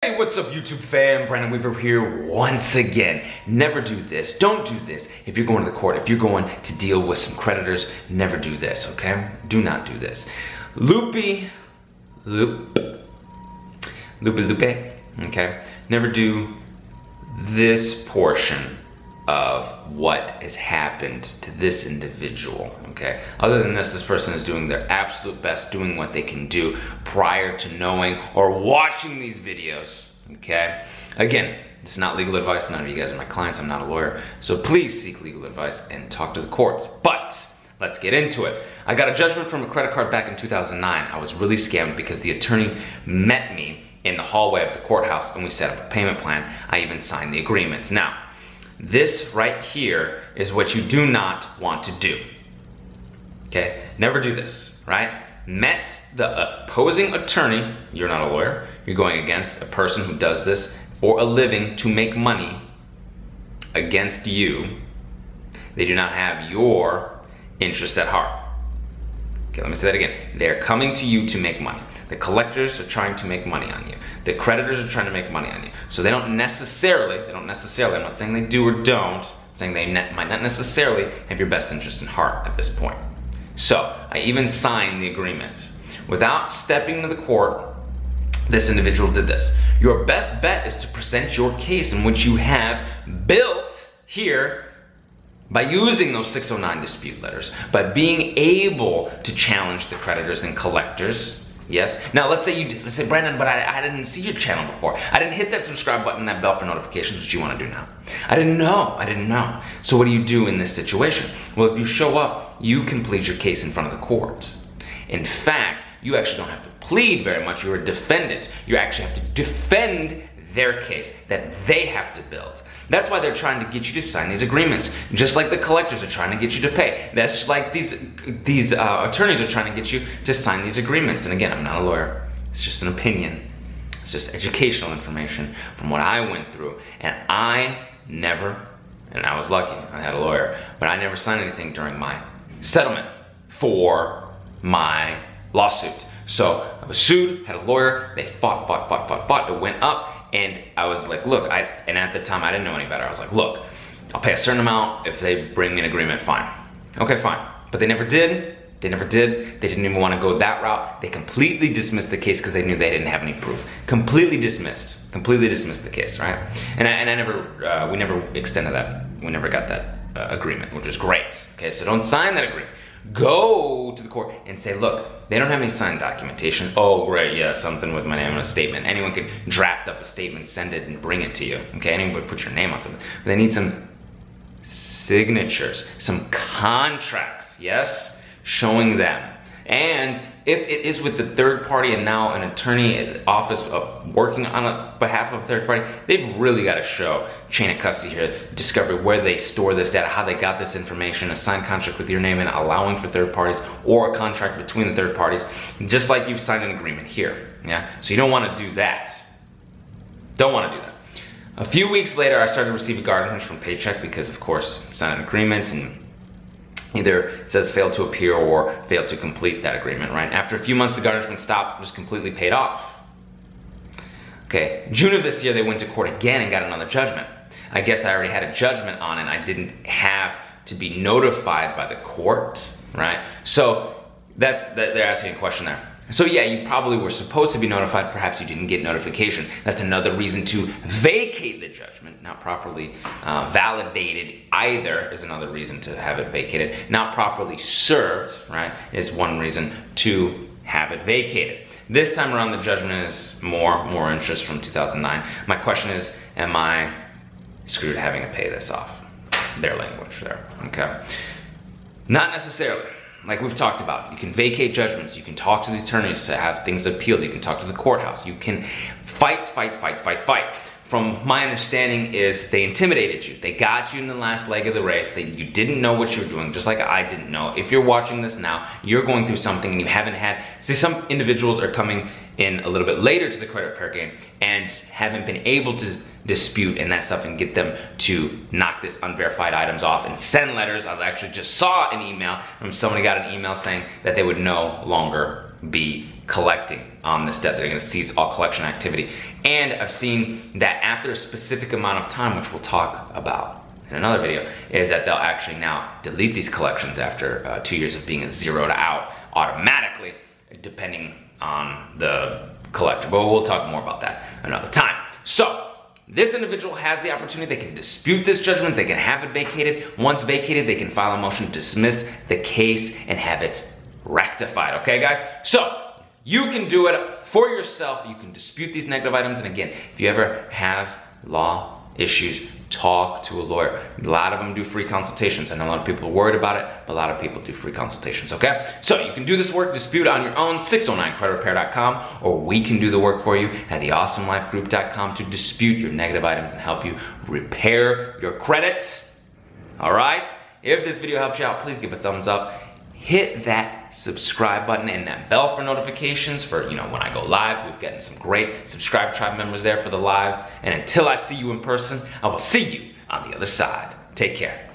Hey, what's up YouTube fam? Brandon Weaver here once again. Never do this. Don't do this. If you're going to the court, if you're going to deal with some creditors, never do this, okay? Do not do this. Loopy, okay? Never do this portion of what has happened to this individual, okay? Other than this person is doing their absolute best, doing what they can do prior to knowing or watching these videos, okay? Again, it's not legal advice. None of you guys are my clients. I'm not a lawyer. So please seek legal advice and talk to the courts. But let's get into it. I got a judgment from a credit card back in 2009. I was really scammed because the attorney met me in the hallway of the courthouse and we set up a payment plan. I even signed the agreements. Now, this right here is what you do not want to do, okay? Never do this, right? Met the opposing attorney, you're not a lawyer, you're going against a person who does this for a living to make money against you. They do not have your interest at heart. Okay, let me say that again. They're coming to you to make money. The collectors are trying to make money on you. The creditors are trying to make money on you. So they don't necessarily, I'm not saying they do or don't, I'm saying they might not necessarily have your best interest in heart at this point. So I even signed the agreement. Without stepping to the court, this individual did this. Your best bet is to present your case in which you have built here by using those 609 dispute letters, by being able to challenge the creditors and collectors. Yes. Now let's say Brandon, but I didn't see your channel before. I didn't hit that subscribe button and that bell for notifications, which you want to do now. I didn't know. So what do you do in this situation? Well, if you show up, you can plead your case in front of the court. In fact, you actually don't have to plead very much. You're a defendant. You actually have to defend their case that they have to build. That's why they're trying to get you to sign these agreements. Just like the collectors are trying to get you to pay. That's like these attorneys are trying to get you to sign these agreements. And again, I'm not a lawyer. It's just an opinion. It's just educational information from what I went through. And I was lucky, I had a lawyer, but I never signed anything during my settlement for my lawsuit. So I was sued, had a lawyer, they fought, it went up. And I was like, look, and at the time I didn't know any better. I was like, look, I'll pay a certain amount if they bring me an agreement, fine. Okay, fine. But they never did. They didn't even want to go that route. They completely dismissed the case because they knew they didn't have any proof. Completely dismissed the case, right? And we never extended that. We never got that agreement, which is great. Okay, so don't sign that agreement. Go to the court and say, look, they don't have any signed documentation. Oh, great, yeah, something with my name on a statement. Anyone could draft up a statement, send it, and bring it to you. Okay, anyone would put your name on something. But they need some signatures, some contracts, yes, showing them. And if it is with the third party and now an attorney at the office working on behalf of a third party, they've really got to show chain of custody here, discovery, where they store this data, how they got this information, a signed contract with your name and allowing for third parties, or a contract between the third parties, just like you've signed an agreement here. Yeah, so you don't want to do that. Don't want to do that. A few weeks later, I started receiving garnishments from Paycheck because, of course, signed an agreement and either it says failed to appear or failed to complete that agreement, right? After a few months, the garnishment stopped, was completely paid off. Okay, June of this year, they went to court again and got another judgment. I guess I already had a judgment on it. I didn't have to be notified by the court, right? So they're asking a question there. So yeah, you probably were supposed to be notified, perhaps you didn't get notification. That's another reason to vacate the judgment. Not properly validated either is another reason to have it vacated. Not properly served, right, is one reason to have it vacated. This time around the judgment is more interest from 2009. My question is, am I screwed having to pay this off? Their language there, okay? Not necessarily. Like we've talked about, you can vacate judgments, you can talk to the attorneys to have things appealed, you can talk to the courthouse, you can fight. From my understanding is they intimidated you. They got you in the last leg of the race. You didn't know what you were doing, just like I didn't know. If you're watching this now, you're going through something and you haven't had, see, some individuals are coming in a little bit later to the credit repair game and haven't been able to dispute and that stuff and get them to knock this unverified items off and send letters. I actually just saw an email from somebody got an email saying that they would no longer be collecting on this debt. They're gonna cease all collection activity. And I've seen that after a specific amount of time, which we'll talk about in another video, is that they'll actually now delete these collections after 2 years of being zeroed out automatically, depending on the collector. But we'll talk more about that another time. So, this individual has the opportunity, they can dispute this judgment, they can have it vacated. Once vacated, they can file a motion to dismiss the case and have it rectified, okay guys? So, you can do it for yourself, you can dispute these negative items, and again, if you ever have law issues, talk to a lawyer. A lot of them do free consultations. I know a lot of people are worried about it, but a lot of people do free consultations, okay? So you can do this work, dispute on your own, 609creditrepair.com, or we can do the work for you at theawesomelifegroup.com to dispute your negative items and help you repair your credit, all right? If this video helped you out, please give a thumbs up. Hit that subscribe button and that bell for notifications for, when I go live. We've gotten some great Subscribe Tribe members there for the live. And until I see you in person, I will see you on the other side. Take care.